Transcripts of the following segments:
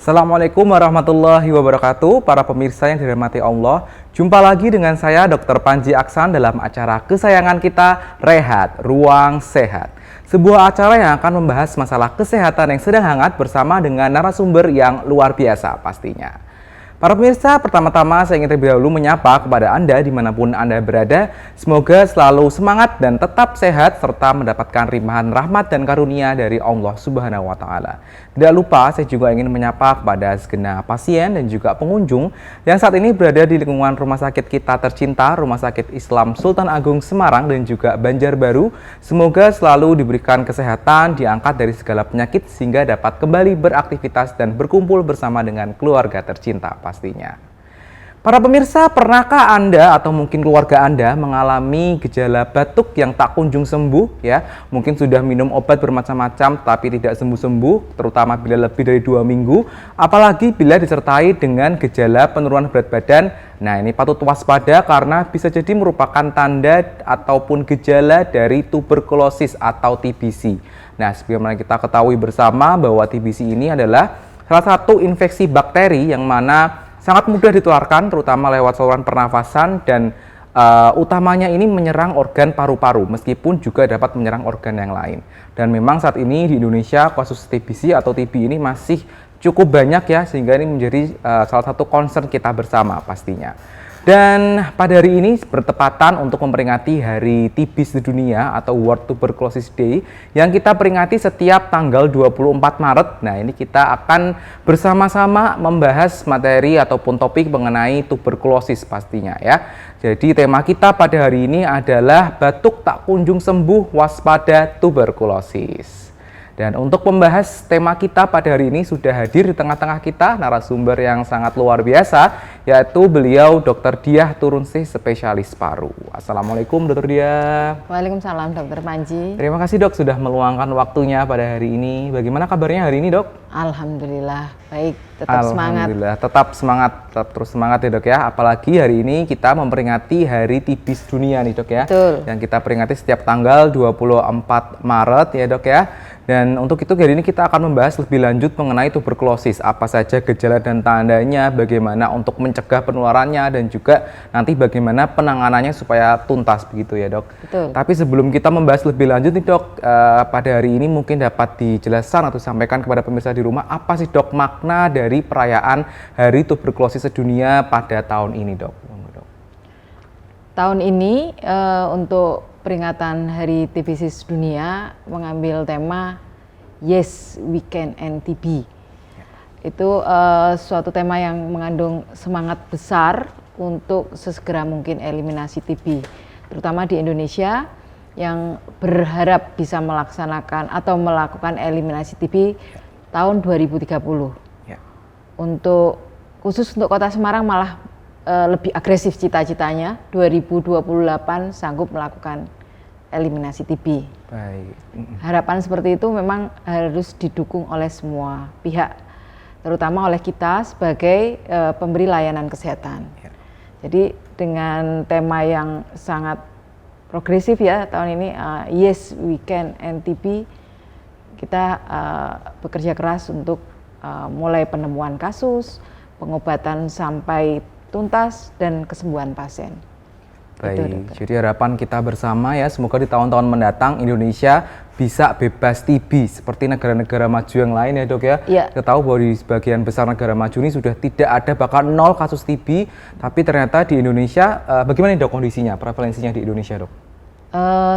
Assalamualaikum warahmatullahi wabarakatuh, para pemirsa yang dirahmati Allah. Jumpa lagi dengan saya Dr. Panji Aksan dalam acara kesayangan kita, Rehat Ruang Sehat. Sebuah acara yang akan membahas masalah kesehatan yang sedang hangat bersama dengan narasumber yang luar biasa pastinya. Para pemirsa, pertama-tama saya ingin terlebih dahulu menyapa kepada Anda dimanapun Anda berada. Semoga selalu semangat dan tetap sehat serta mendapatkan limpahan rahmat dan karunia dari Allah Subhanahu wa Ta'ala. Tidak lupa, saya juga ingin menyapa kepada segenap pasien dan juga pengunjung yang saat ini berada di lingkungan rumah sakit kita tercinta, Rumah Sakit Islam Sultan Agung Semarang dan juga Banjarbaru. Semoga selalu diberikan kesehatan, diangkat dari segala penyakit sehingga dapat kembali beraktivitas dan berkumpul bersama dengan keluarga tercinta pastinya. Para pemirsa, pernahkah Anda atau mungkin keluarga Anda mengalami gejala batuk yang tak kunjung sembuh ya? Mungkin sudah minum obat bermacam-macam tapi tidak sembuh-sembuh, terutama bila lebih dari 2 minggu, apalagi bila disertai dengan gejala penurunan berat badan. Nah, ini patut waspada karena bisa jadi merupakan tanda ataupun gejala dari tuberkulosis atau TBC. Nah, sebagaimana kita ketahui bersama bahwa TBC ini adalah salah satu infeksi bakteri yang mana sangat mudah ditularkan terutama lewat saluran pernafasan dan utamanya ini menyerang organ paru-paru meskipun juga dapat menyerang organ yang lain. Dan memang saat ini di Indonesia kasus TBC atau TB ini masih cukup banyak ya, sehingga ini menjadi salah satu concern kita bersama pastinya. Dan pada hari ini bertepatan untuk memperingati Hari TB Sedunia atau World Tuberculosis Day yang kita peringati setiap tanggal 24 Maret. Nah, ini kita akan bersama-sama membahas materi ataupun topik mengenai tuberkulosis pastinya ya. Jadi tema kita pada hari ini adalah batuk tak kunjung sembuh, waspada tuberkulosis. Dan untuk membahas tema kita pada hari ini sudah hadir di tengah-tengah kita narasumber yang sangat luar biasa, yaitu beliau Dr. Diah Turunsih, spesialis paru. Assalamualaikum Dr. Diah. Waalaikumsalam Dr. Panji. Terima kasih Dok sudah meluangkan waktunya pada hari ini. Bagaimana kabarnya hari ini Dok? Alhamdulillah, baik, tetap semangat. Alhamdulillah, tetap semangat, tetap terus semangat ya Dok ya. Apalagi hari ini kita memperingati Hari TB Sedunia nih Dok ya. Betul. Yang kita peringati setiap tanggal 24 Maret ya Dok ya. Dan untuk itu hari ini kita akan membahas lebih lanjut mengenai tuberkulosis, apa saja gejala dan tandanya, bagaimana untuk mencegah penularannya, dan juga nanti bagaimana penanganannya supaya tuntas begitu ya Dok. Betul. Tapi sebelum kita membahas lebih lanjut nih Dok, pada hari ini mungkin dapat dijelaskan atau sampaikan kepada pemirsa di rumah, apa sih Dok makna dari perayaan Hari Tuberkulosis Sedunia pada tahun ini Dok? Tahun ini untuk peringatan Hari TBC Sedunia mengambil tema Yes We Can End TB. Itu suatu tema yang mengandung semangat besar untuk sesegera mungkin eliminasi TB, terutama di Indonesia yang berharap bisa melaksanakan atau melakukan eliminasi TB tahun 2030. Ya. Khusus untuk Kota Semarang malah lebih agresif cita-citanya, 2028 sanggup melakukan eliminasi TB. Baik. Harapan seperti itu memang harus didukung oleh semua pihak, terutama oleh kita sebagai pemberi layanan kesehatan. Ya. Jadi dengan tema yang sangat progresif ya tahun ini, Yes We Can End TB, kita bekerja keras untuk mulai penemuan kasus, pengobatan sampai tuntas, dan kesembuhan pasien. Baik, jadi harapan kita bersama ya, semoga di tahun-tahun mendatang Indonesia bisa bebas TB seperti negara-negara maju yang lain ya Dok ya. Ya. Kita tahu bahwa di sebagian besar negara maju ini sudah tidak ada bahkan 0 kasus TB, tapi ternyata di Indonesia, bagaimana nih Dok kondisinya, prevalensinya di Indonesia Dok?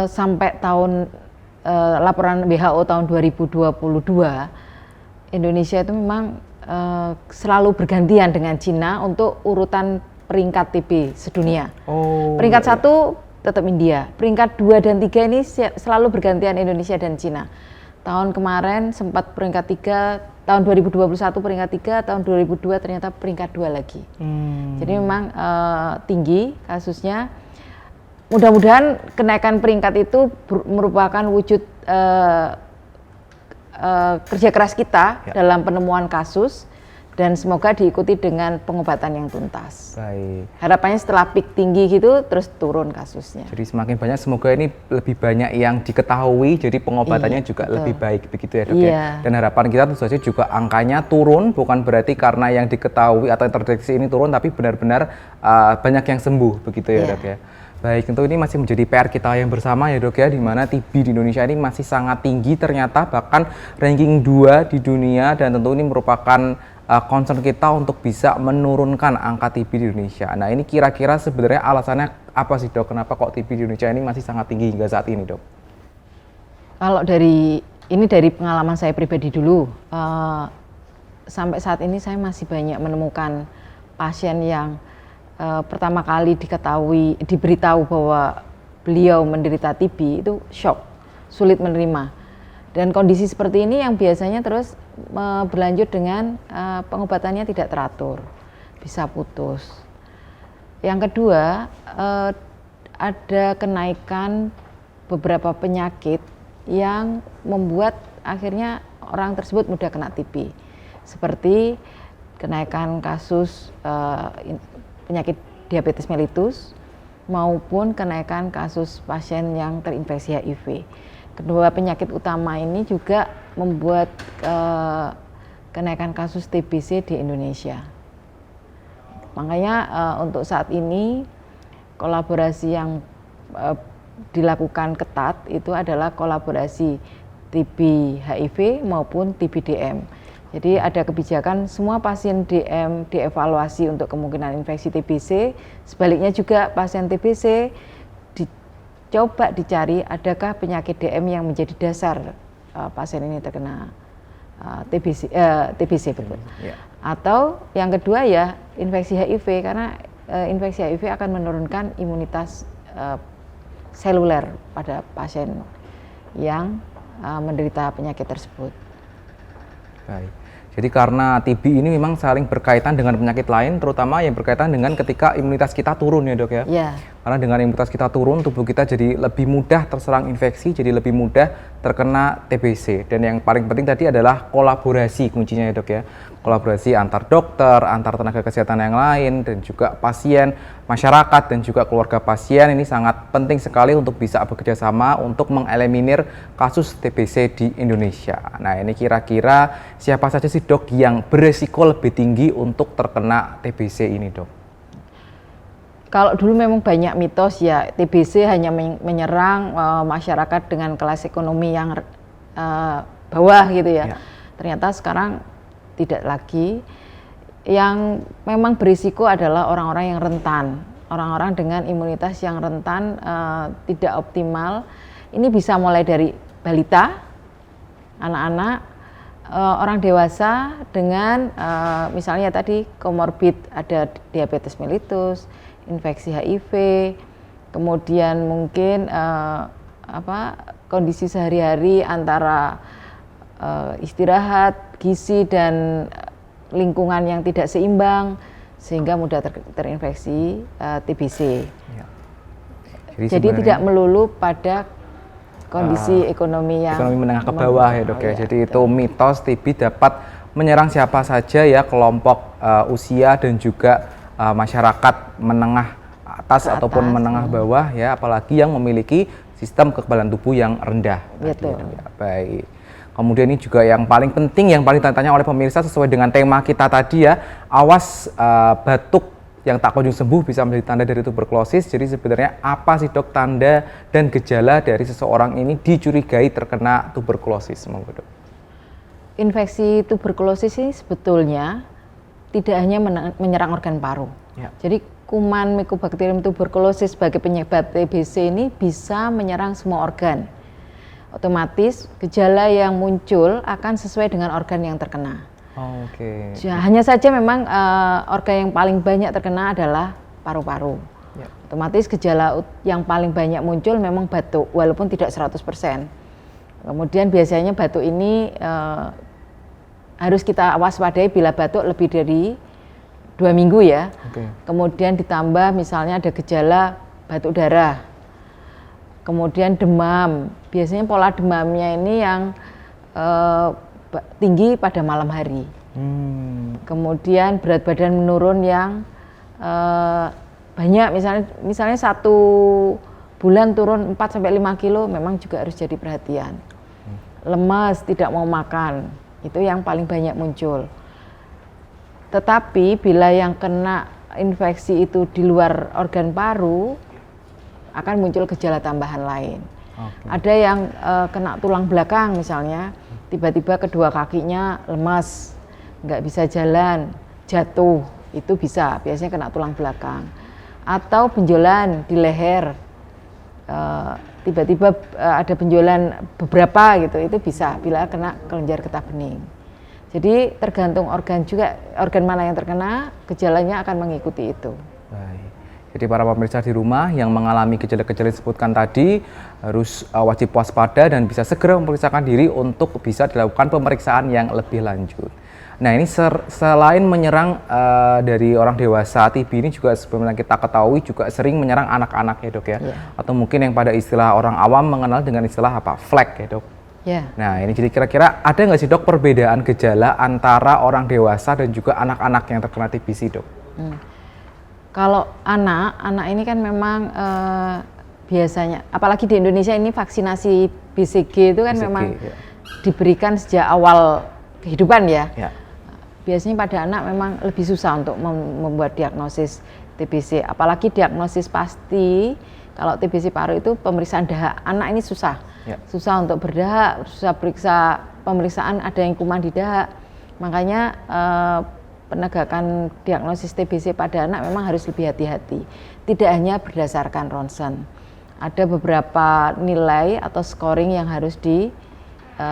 Sampai laporan WHO tahun 2022, Indonesia itu memang selalu bergantian dengan Cina untuk urutan peringkat TB sedunia. Peringkat 1 tetap India, peringkat 2 dan 3 ini selalu bergantian Indonesia dan Cina. Tahun kemarin sempat peringkat 3, tahun 2021 peringkat 3, tahun 2002 ternyata peringkat 2 lagi. Jadi memang tinggi kasusnya. Mudah-mudahan kenaikan peringkat itu merupakan wujud kerja keras kita dalam penemuan kasus dan semoga diikuti dengan pengobatan yang tuntas. Baik. Harapannya setelah peak tinggi gitu terus turun kasusnya. Jadi semakin banyak, semoga ini lebih banyak yang diketahui, jadi pengobatannya juga betul. lebih baik begitu ya dok Iya. ya. Dan harapan kita tentu saja juga angkanya turun, bukan berarti karena yang diketahui atau yang terdeteksi ini turun, tapi benar-benar banyak yang sembuh begitu ya Iya. dok ya. Baik, tentu ini masih menjadi PR kita yang bersama ya dok ya, di mana TB di Indonesia ini masih sangat tinggi ternyata, bahkan ranking 2 di dunia, dan tentu ini merupakan concern kita untuk bisa menurunkan angka TB di Indonesia. Nah ini kira-kira sebenarnya alasannya apa sih dok, kenapa kok TB di Indonesia ini masih sangat tinggi hingga saat ini dok? Kalau dari pengalaman saya pribadi dulu, sampai saat ini saya masih banyak menemukan pasien yang pertama kali diberitahu bahwa beliau menderita TB itu shock, sulit menerima. Dan kondisi seperti ini yang biasanya terus berlanjut dengan pengobatannya tidak teratur, bisa putus. Yang kedua, ada kenaikan beberapa penyakit yang membuat akhirnya orang tersebut mudah kena TB. Seperti kenaikan kasus penyakit diabetes mellitus maupun kenaikan kasus pasien yang terinfeksi HIV. Kedua penyakit utama ini juga membuat kenaikan kasus TBC di Indonesia. Makanya untuk saat ini kolaborasi yang dilakukan ketat itu adalah kolaborasi TB HIV maupun TB DM. Jadi ada kebijakan semua pasien DM dievaluasi untuk kemungkinan infeksi TBC, sebaliknya juga pasien TBC dicoba dicari adakah penyakit DM yang menjadi dasar pasien ini terkena TBC betul. Yeah. Atau yang kedua ya infeksi HIV, karena infeksi HIV akan menurunkan imunitas seluler pada pasien yang menderita penyakit tersebut. Baik. Jadi karena TB ini memang saling berkaitan dengan penyakit lain, terutama yang berkaitan dengan ketika imunitas kita turun ya dok ya. Ya. Karena dengan imunitas kita turun, tubuh kita jadi lebih mudah terserang infeksi, jadi lebih mudah terkena TBC. Dan yang paling penting tadi adalah kolaborasi kuncinya ya dok ya. Kolaborasi antar dokter, antar tenaga kesehatan yang lain, dan juga pasien, masyarakat, dan juga keluarga pasien. Ini sangat penting sekali untuk bisa bekerja sama untuk mengeliminir kasus TBC di Indonesia. Nah ini kira-kira siapa saja sih dok yang beresiko lebih tinggi untuk terkena TBC ini dok? Kalau dulu memang banyak mitos ya TBC hanya menyerang masyarakat dengan kelas ekonomi yang bawah gitu ya. Ternyata sekarang tidak lagi. Yang memang berisiko adalah orang-orang yang rentan, orang-orang dengan imunitas yang rentan tidak optimal. Ini bisa mulai dari balita, anak-anak, orang dewasa dengan misalnya tadi komorbid, ada diabetes mellitus, infeksi HIV, kemudian mungkin kondisi sehari-hari antara istirahat, gizi dan lingkungan yang tidak seimbang sehingga mudah terinfeksi TBC. Ya. Jadi tidak melulu pada kondisi ekonomi menengah ke bawah ya dok ya. Jadi itu mitos TB dapat menyerang siapa saja ya, kelompok usia dan juga masyarakat menengah atas ataupun menengah bawah ya, apalagi yang memiliki sistem kekebalan tubuh yang rendah. Betul. Ya, baik. Kemudian ini juga yang paling penting, yang paling ditanya oleh pemirsa sesuai dengan tema kita tadi ya, awas batuk yang tak kunjung sembuh bisa menjadi tanda dari tuberkulosis. Jadi sebenarnya apa sih dok tanda dan gejala dari seseorang ini dicurigai terkena tuberkulosis? Monggo dok. Infeksi tuberkulosis ini sebetulnya tidak hanya menyerang organ paru. Ya. Jadi kuman Mycobacterium tuberculosis sebagai penyebab TBC ini bisa menyerang semua organ. Otomatis gejala yang muncul akan sesuai dengan organ yang terkena. Oh, oke. Hanya saja memang organ yang paling banyak terkena adalah paru-paru. Ya. Otomatis gejala yang paling banyak muncul memang batuk, walaupun tidak 100%. Kemudian biasanya batuk ini harus kita waspadai bila batuk lebih dari 2 minggu ya. Okay. Kemudian ditambah misalnya ada gejala batuk darah, kemudian demam. Biasanya pola demamnya ini yang tinggi pada malam hari. Kemudian berat badan menurun yang banyak, misalnya 1 bulan turun 4-5 kilo, memang juga harus jadi perhatian. Lemas, tidak mau makan, itu yang paling banyak muncul. Tetapi bila yang kena infeksi itu di luar organ paru, akan muncul gejala tambahan lain. Ada yang kena tulang belakang misalnya, tiba-tiba kedua kakinya lemas, nggak bisa jalan, jatuh, itu bisa, biasanya kena tulang belakang. Atau benjolan di leher, tiba-tiba ada benjolan beberapa gitu, itu bisa bila kena kelenjar getah bening. Jadi tergantung organ juga, organ mana yang terkena, gejalanya akan mengikuti itu. Baik. Jadi para pemirsa di rumah yang mengalami gejala-gejala yang disebutkan tadi harus wajib waspada dan bisa segera memeriksakan diri untuk bisa dilakukan pemeriksaan yang lebih lanjut. Nah ini selain menyerang dari orang dewasa, TB ini juga sebenarnya kita ketahui juga sering menyerang anak-anak ya dok ya. Atau mungkin yang pada istilah orang awam mengenal dengan istilah apa? Flek ya dok. Nah ini jadi kira-kira ada nggak sih dok perbedaan gejala antara orang dewasa dan juga anak-anak yang terkena TBC dok? Kalau anak ini kan memang biasanya, apalagi di Indonesia ini vaksinasi BCG itu kan memang diberikan sejak awal kehidupan ya. Biasanya pada anak memang lebih susah untuk membuat diagnosis TBC, apalagi diagnosis pasti. Kalau TBC paru itu pemeriksaan dahak, anak ini susah. Susah untuk berdahak, susah periksa pemeriksaan ada yang kuman di dahak. Makanya penegakan diagnosis TBC pada anak memang harus lebih hati-hati. Tidak hanya berdasarkan ronsen. Ada beberapa nilai atau scoring yang harus dilakukan.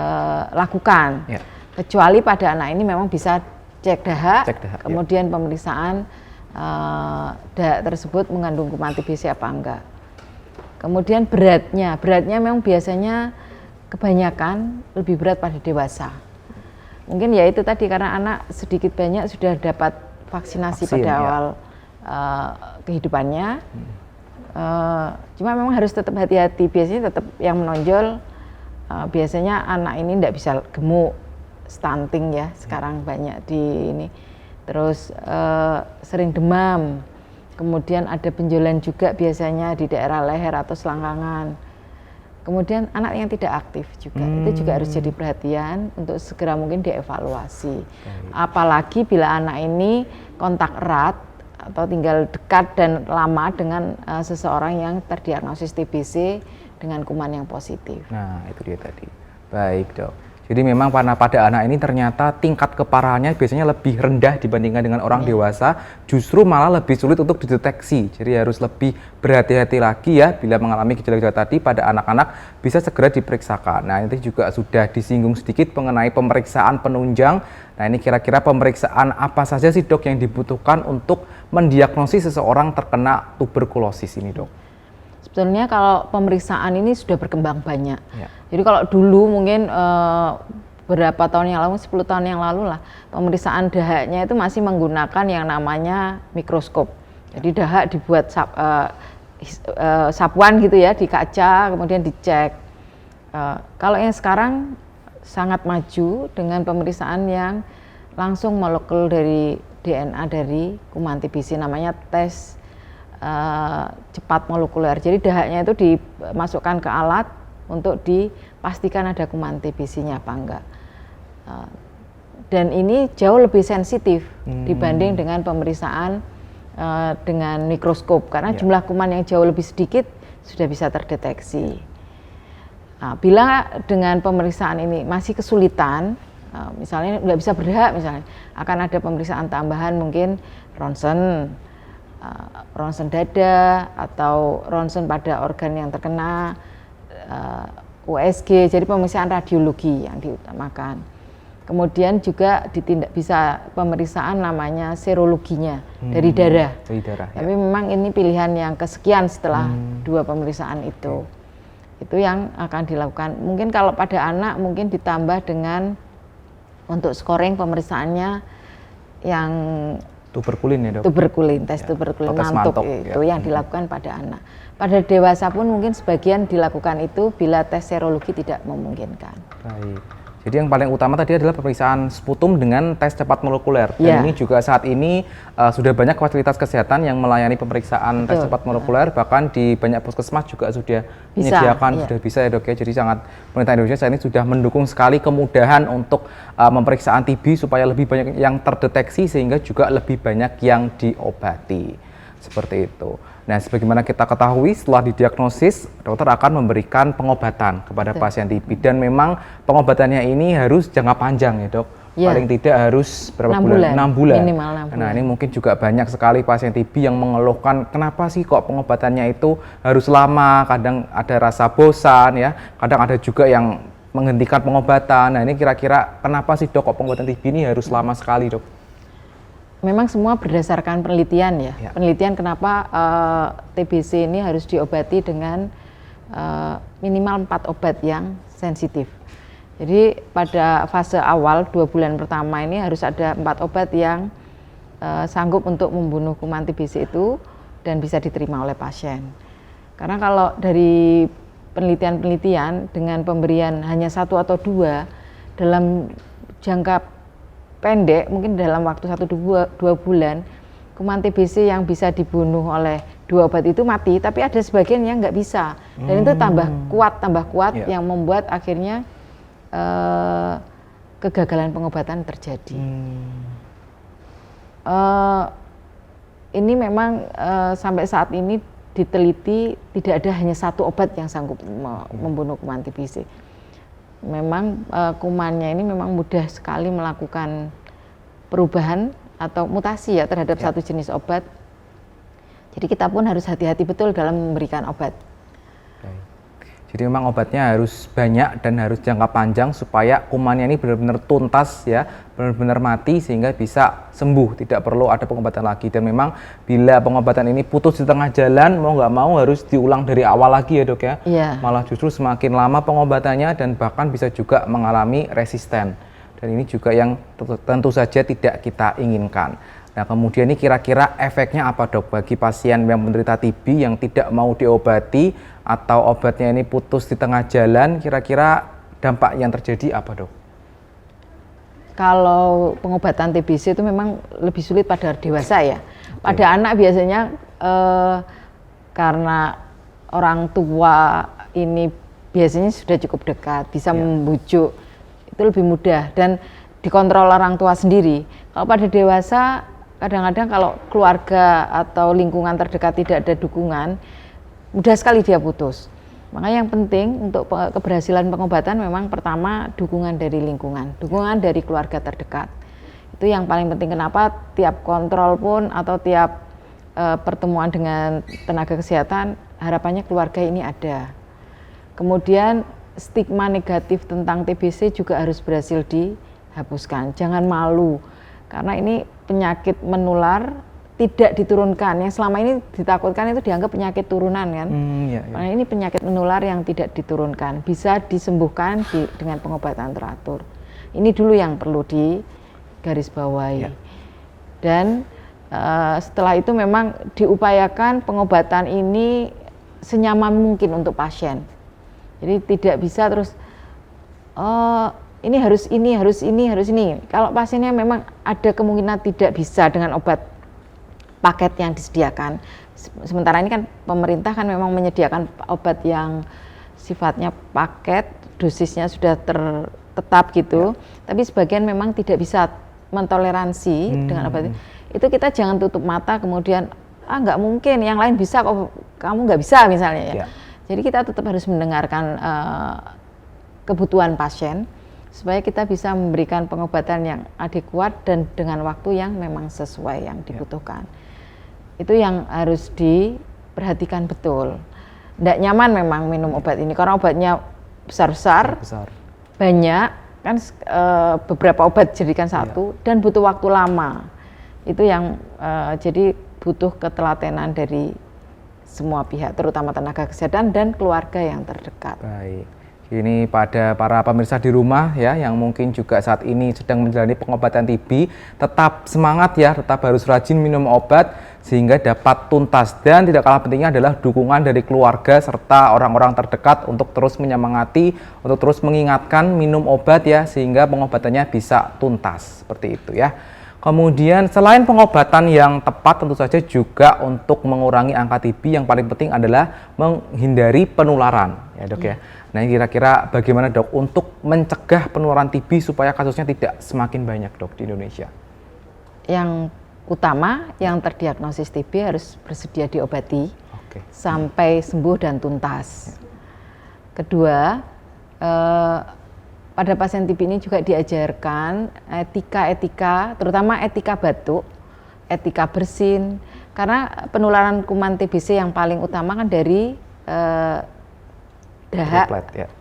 Kecuali pada anak ini memang bisa cek dahak, kemudian pemeriksaan dahak tersebut mengandung kuman TBC apa enggak. Kemudian beratnya memang biasanya kebanyakan lebih berat pada dewasa. Mungkin ya itu tadi karena anak sedikit banyak sudah dapat vaksinasi pada awal kehidupannya. Cuma memang harus tetap hati-hati. Biasanya tetap yang menonjol biasanya anak ini tidak bisa gemuk, stunting ya sekarang banyak di ini. Terus sering demam. Kemudian ada benjolan juga biasanya di daerah leher atau selangkangan. Kemudian anak yang tidak aktif juga, itu juga harus jadi perhatian untuk segera mungkin dievaluasi. Apalagi bila anak ini kontak erat atau tinggal dekat dan lama dengan seseorang yang terdiagnosis TBC dengan kuman yang positif. Nah itu dia tadi. Baik dok. Jadi memang pada anak ini ternyata tingkat keparahannya biasanya lebih rendah dibandingkan dengan orang dewasa, justru malah lebih sulit untuk dideteksi. Jadi harus lebih berhati-hati lagi ya bila mengalami gejala-gejala tadi pada anak-anak bisa segera diperiksakan. Nah ini juga sudah disinggung sedikit mengenai pemeriksaan penunjang. Nah ini kira-kira pemeriksaan apa saja sih dok yang dibutuhkan untuk mendiagnosis seseorang terkena tuberkulosis ini dok? Sebetulnya kalau pemeriksaan ini sudah berkembang banyak. Jadi kalau dulu mungkin berapa tahun yang lalu, 10 tahun yang lalu lah, pemeriksaan dahaknya itu masih menggunakan yang namanya mikroskop. Jadi dahak dibuat sapuan gitu ya, di kaca, kemudian dicek. Kalau yang sekarang sangat maju dengan pemeriksaan yang langsung molekul dari DNA dari kuman TBC, namanya tes cepat molekuler. Jadi dahaknya itu dimasukkan ke alat untuk dipastikan ada kuman TBC-nya apa enggak. Dan ini jauh lebih sensitif dibanding dengan pemeriksaan dengan mikroskop karena jumlah kuman yang jauh lebih sedikit sudah bisa terdeteksi. Bila dengan pemeriksaan ini masih kesulitan, misalnya nggak bisa berdahak misalnya, akan ada pemeriksaan tambahan mungkin ronsen dada atau ronsen pada organ yang terkena, USG, jadi pemeriksaan radiologi yang diutamakan. Kemudian juga bisa pemeriksaan namanya serologinya dari darah. Tapi memang ini pilihan yang kesekian setelah 2 pemeriksaan itu. Itu yang akan dilakukan. Mungkin kalau pada anak mungkin ditambah dengan untuk scoring pemeriksaannya yang tuberkulin ya dok? Tuberkulin, tes tuberkulin mantuk itu yang dilakukan pada anak. Pada dewasa pun mungkin sebagian dilakukan itu bila tes serologi tidak memungkinkan. Baik. Jadi yang paling utama tadi adalah pemeriksaan sputum dengan tes cepat molekuler. Dan Ya. ini juga saat ini sudah banyak fasilitas kesehatan yang melayani pemeriksaan tes cepat molekuler. Bahkan di banyak puskesmas juga sudah menyediakan, sudah bisa ya dok ya. Jadi sangat pemerintah Indonesia saat ini sudah mendukung sekali kemudahan untuk pemeriksaan TB supaya lebih banyak yang terdeteksi sehingga juga lebih banyak yang diobati. Seperti itu. Nah, sebagaimana kita ketahui setelah didiagnosis, dokter akan memberikan pengobatan kepada pasien TB dan memang pengobatannya ini harus jangka panjang ya dok. Ya. Paling tidak harus berapa 6 bulan? 6 bulan. Minimal 6 bulan. Nah, ini mungkin juga banyak sekali pasien TB yang mengeluhkan kenapa sih kok pengobatannya itu harus lama, kadang ada rasa bosan ya, kadang ada juga yang menghentikan pengobatan. Nah, ini kira-kira kenapa sih dok kok pengobatan TB ini harus lama sekali dok? Memang semua berdasarkan penelitian ya. Penelitian kenapa TBC ini harus diobati dengan minimal 4 obat yang sensitif. Jadi pada fase awal 2 bulan pertama ini harus ada 4 obat yang sanggup untuk membunuh kuman TBC itu dan bisa diterima oleh pasien. Karena kalau dari penelitian-penelitian dengan pemberian hanya 1 atau 2 dalam jangka pendek, mungkin dalam waktu 1-2 bulan, kuman TBC yang bisa dibunuh oleh 2 obat itu mati, tapi ada sebagian yang nggak bisa. Dan itu tambah kuat yang membuat akhirnya kegagalan pengobatan terjadi. Ini memang sampai saat ini diteliti tidak ada hanya 1 obat yang sanggup membunuh kuman TBC. Memang kumannya ini memang mudah sekali melakukan perubahan atau mutasi ya terhadap satu jenis obat. Jadi kita pun harus hati-hati betul dalam memberikan obat. Jadi memang obatnya harus banyak dan harus jangka panjang supaya kumannya ini benar-benar tuntas ya, benar-benar mati sehingga bisa sembuh, tidak perlu ada pengobatan lagi. Dan memang bila pengobatan ini putus di tengah jalan, mau nggak mau harus diulang dari awal lagi ya dok ya. Iya. Malah justru semakin lama pengobatannya dan bahkan bisa juga mengalami resisten. Dan ini juga yang tentu saja tidak kita inginkan. Nah, kemudian ini kira-kira efeknya apa dok bagi pasien yang menderita TB yang tidak mau diobati atau obatnya ini putus di tengah jalan, kira-kira dampak yang terjadi apa dok? Kalau pengobatan TBC itu memang lebih sulit pada dewasa ya. Pada anak biasanya karena orang tua ini biasanya sudah cukup dekat, bisa membujuk, itu lebih mudah dan dikontrol orang tua sendiri. Kalau pada dewasa, kadang-kadang kalau keluarga atau lingkungan terdekat tidak ada dukungan, mudah sekali dia putus. Makanya yang penting untuk keberhasilan pengobatan memang pertama dukungan dari lingkungan, dukungan dari keluarga terdekat. Itu yang paling penting. Kenapa tiap kontrol pun atau tiap pertemuan dengan tenaga kesehatan, harapannya keluarga ini ada. Kemudian stigma negatif tentang TBC juga harus berhasil dihapuskan. Jangan malu, karena ini penyakit menular tidak diturunkan. Yang selama ini ditakutkan itu dianggap penyakit turunan kan. Karena ini penyakit menular yang tidak diturunkan, bisa disembuhkan dengan pengobatan teratur. Ini dulu yang perlu digarisbawahi. Dan setelah itu memang diupayakan pengobatan ini senyaman mungkin untuk pasien. Jadi tidak bisa terus ini harus ini. Kalau pasiennya memang ada kemungkinan tidak bisa dengan obat paket yang disediakan. Sementara ini kan pemerintah kan memang menyediakan obat yang sifatnya paket, dosisnya sudah tetap gitu. Tapi sebagian memang tidak bisa mentoleransi dengan obat itu. Kita jangan tutup mata kemudian nggak mungkin, yang lain bisa kok kamu nggak bisa misalnya ya. Jadi kita tetap harus mendengarkan kebutuhan pasien, supaya kita bisa memberikan pengobatan yang adekuat dan dengan waktu yang memang sesuai yang dibutuhkan. Itu yang harus diperhatikan betul. Nggak nyaman memang minum obat ini, karena obatnya besar-besar, banyak, kan beberapa obat jadikan satu, dan butuh waktu lama. Itu yang jadi butuh ketelatenan dari semua pihak, terutama tenaga kesehatan dan keluarga yang terdekat. Baik. Ini pada para pemirsa di rumah ya yang mungkin juga saat ini sedang menjalani pengobatan TB, tetap semangat ya, tetap harus rajin minum obat sehingga dapat tuntas. Dan tidak kalah pentingnya adalah dukungan dari keluarga serta orang-orang terdekat untuk terus menyemangati, untuk terus mengingatkan minum obat ya, sehingga pengobatannya bisa tuntas seperti itu ya. Kemudian selain pengobatan yang tepat, tentu saja juga untuk mengurangi angka TB yang paling penting adalah menghindari penularan ya dok ya. Nah kira-kira bagaimana dok untuk mencegah penularan TB supaya kasusnya tidak semakin banyak dok di Indonesia? Yang utama, yang terdiagnosis TB harus bersedia diobati sampai sembuh dan tuntas. Kedua, pada pasien TB ini juga diajarkan etika-etika, terutama etika batuk, etika bersin, karena penularan kuman TBC yang paling utama kan dari dahak,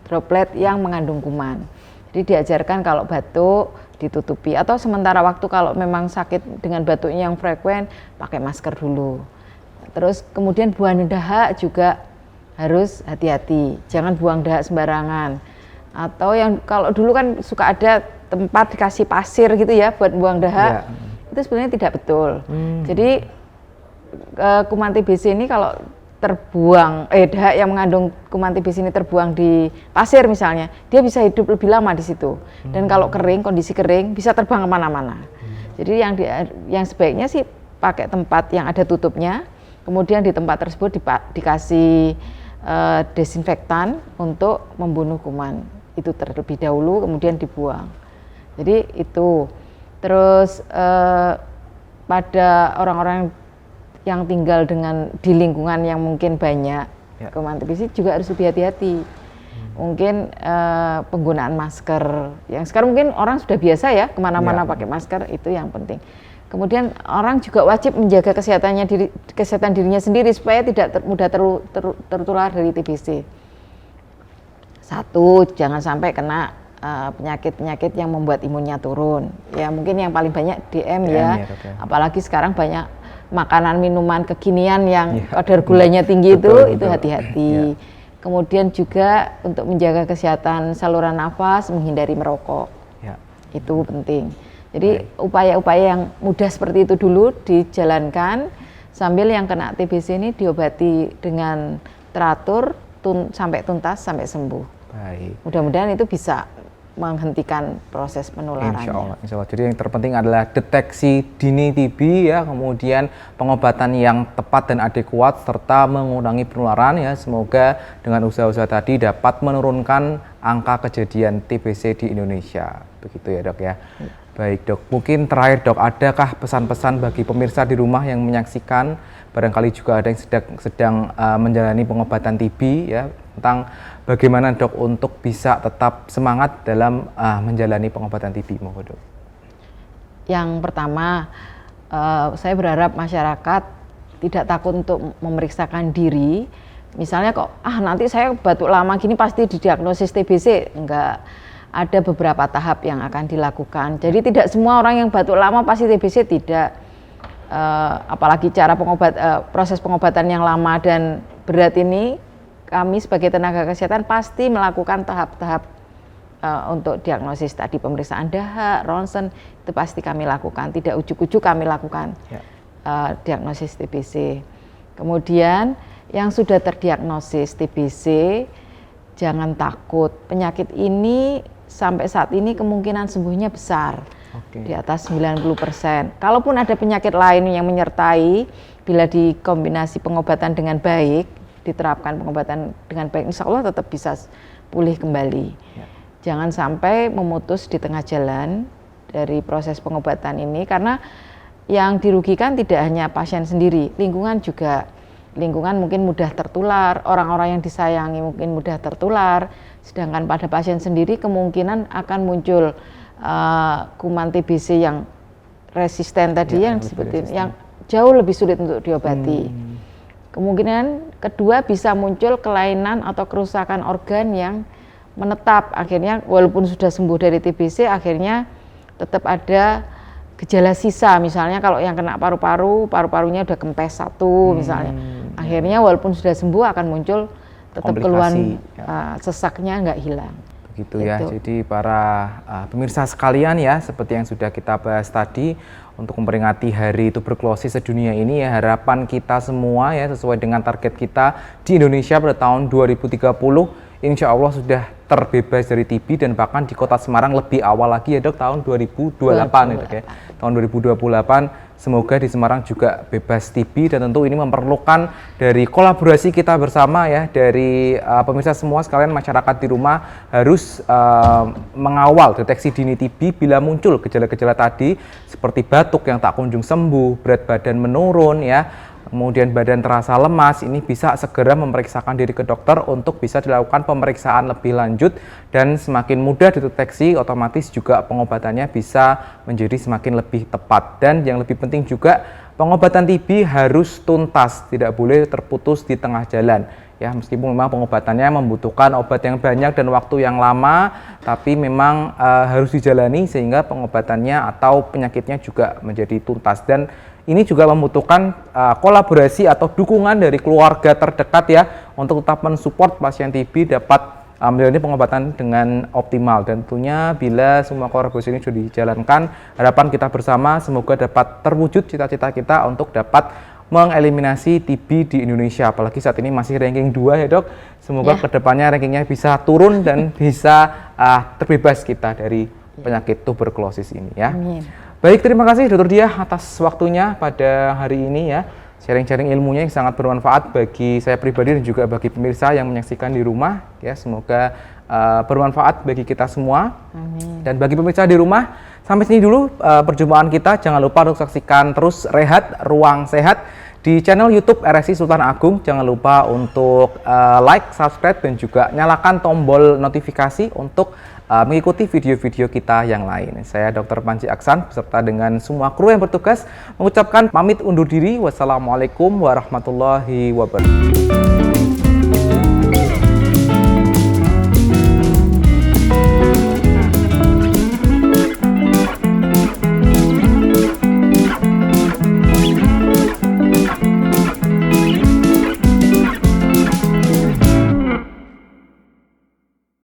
droplet yang mengandung kuman. Jadi diajarkan kalau batuk ditutupi, atau sementara waktu kalau memang sakit dengan batuknya yang frekuen, pakai masker dulu. Terus kemudian buang dahak juga harus hati-hati, jangan buang dahak sembarangan. Atau yang kalau dulu kan suka ada tempat dikasih pasir gitu ya buat buang dahak, itu sebenarnya tidak betul. Jadi kuman TBC ini kalau terbuang, dahak yang mengandung kuman TBC ini terbuang di pasir misalnya, dia bisa hidup lebih lama di situ. Dan kalau kering, kondisi kering, bisa terbang kemana-mana. Jadi yang sebaiknya sih pakai tempat yang ada tutupnya, kemudian di tempat tersebut dikasih desinfektan untuk membunuh kuman itu terlebih dahulu, kemudian dibuang. Jadi itu. Terus pada orang-orang yang tinggal di lingkungan yang mungkin banyak kuman TBC juga harus lebih hati-hati. Mungkin penggunaan masker, yang sekarang mungkin orang sudah biasa ya kemana-mana pakai masker, itu yang penting. Kemudian orang juga wajib menjaga kesehatan dirinya sendiri supaya tidak mudah tertular dari TBC. Satu, jangan sampai kena penyakit-penyakit yang membuat imunnya turun. Ya mungkin yang paling banyak DM ya. Apalagi sekarang banyak makanan minuman kekinian yang kadar gulanya tinggi, itu hati-hati. Kemudian juga untuk menjaga kesehatan saluran nafas, menghindari merokok. Itu penting. Jadi upaya-upaya yang mudah seperti itu dulu dijalankan, sambil yang kena TBC ini diobati dengan teratur sampai tuntas, sampai sembuh. Baik. Mudah-mudahan itu bisa menghentikan proses penularannya. Insya Allah. Jadi yang terpenting adalah deteksi dini TB ya, kemudian pengobatan yang tepat dan adekuat serta mengurangi penularan ya. Semoga dengan usaha-usaha tadi dapat menurunkan angka kejadian TBC di Indonesia. Begitu ya dok ya. Baik dok, mungkin terakhir dok, adakah pesan-pesan bagi pemirsa di rumah yang menyaksikan, barangkali juga ada yang sedang menjalani pengobatan TB ya, tentang bagaimana dok untuk bisa tetap semangat dalam menjalani pengobatan TB, mohon dok. Yang pertama, saya berharap masyarakat tidak takut untuk memeriksakan diri. Misalnya kok, nanti saya batuk lama gini pasti didiagnosis TBC. Enggak, ada beberapa tahap yang akan dilakukan. Jadi tidak semua orang yang batuk lama pasti TBC, tidak. Apalagi proses pengobatan yang lama dan berat ini, kami sebagai tenaga kesehatan pasti melakukan tahap-tahap untuk diagnosis tadi, pemeriksaan dahak, ronsen, itu pasti kami lakukan, tidak ujuk-ujuk kami lakukan diagnosis TBC. Kemudian yang sudah terdiagnosis TBC, jangan takut, penyakit ini sampai saat ini kemungkinan sembuhnya besar, di atas 90%. Kalaupun ada penyakit lain yang menyertai, bila dikombinasi pengobatan dengan baik, diterapkan pengobatan dengan baik, insya Allah tetap bisa pulih kembali. Jangan sampai memutus di tengah jalan dari proses pengobatan ini, karena yang dirugikan tidak hanya pasien sendiri, lingkungan juga. Lingkungan mungkin mudah tertular, orang-orang yang disayangi mungkin mudah tertular, sedangkan pada pasien sendiri kemungkinan akan muncul kuman TBC yang resisten tadi, yang seperti yang jauh lebih sulit untuk diobati. Kemungkinan kedua bisa muncul kelainan atau kerusakan organ yang menetap, akhirnya walaupun sudah sembuh dari TBC, akhirnya tetap ada gejala sisa. Misalnya kalau yang kena paru-parunya udah kempes satu misalnya, akhirnya walaupun sudah sembuh akan muncul tetap keluhan sesaknya nggak hilang. gitu ya. Jadi para pemirsa sekalian ya, seperti yang sudah kita bahas tadi, untuk memperingati Hari Tuberkulosis Sedunia ini ya, harapan kita semua ya sesuai dengan target kita di Indonesia pada tahun 2030, insya Allah sudah terbebas dari TB, dan bahkan di Kota Semarang lebih awal lagi ya Dok, tahun 2028 ya Dok ya. Tahun 2028 semoga di Semarang juga bebas TB, dan tentu ini memerlukan dari kolaborasi kita bersama ya, dari pemirsa semua sekalian, masyarakat di rumah harus mengawal deteksi dini TB bila muncul gejala-gejala tadi seperti batuk yang tak kunjung sembuh, berat badan menurun ya, kemudian badan terasa lemas. Ini bisa segera memeriksakan diri ke dokter untuk bisa dilakukan pemeriksaan lebih lanjut, dan semakin mudah dideteksi otomatis juga pengobatannya bisa menjadi semakin lebih tepat. Dan yang lebih penting juga, pengobatan TB harus tuntas, tidak boleh terputus di tengah jalan ya, meskipun memang pengobatannya membutuhkan obat yang banyak dan waktu yang lama, tapi memang harus dijalani sehingga pengobatannya atau penyakitnya juga menjadi tuntas. Dan ini juga membutuhkan kolaborasi atau dukungan dari keluarga terdekat ya, untuk tetap mensupport pasien TB dapat menjalani pengobatan dengan optimal. Dan tentunya bila semua kolaborasi ini sudah dijalankan, harapan kita bersama semoga dapat terwujud cita-cita kita untuk dapat mengeliminasi TB di Indonesia. Apalagi saat ini masih ranking 2 ya Dok. Semoga kedepannya rankingnya bisa turun dan bisa terbebas kita dari penyakit tuberkulosis ini ya. Amin. Baik, terima kasih Dr. Diah atas waktunya pada hari ini ya. Sharing-sharing ilmunya yang sangat bermanfaat bagi saya pribadi dan juga bagi pemirsa yang menyaksikan di rumah ya. Semoga bermanfaat bagi kita semua. Amin. Dan bagi pemirsa di rumah, sampai sini dulu perjumpaan kita. Jangan lupa untuk saksikan terus Rehat Ruang Sehat di channel YouTube RSI Sultan Agung. Jangan lupa untuk like, subscribe, dan juga nyalakan tombol notifikasi untuk mengikuti video-video kita yang lain. Saya Dr. Panji Aksan beserta dengan semua kru yang bertugas mengucapkan pamit undur diri. Wassalamualaikum warahmatullahi wabarakatuh.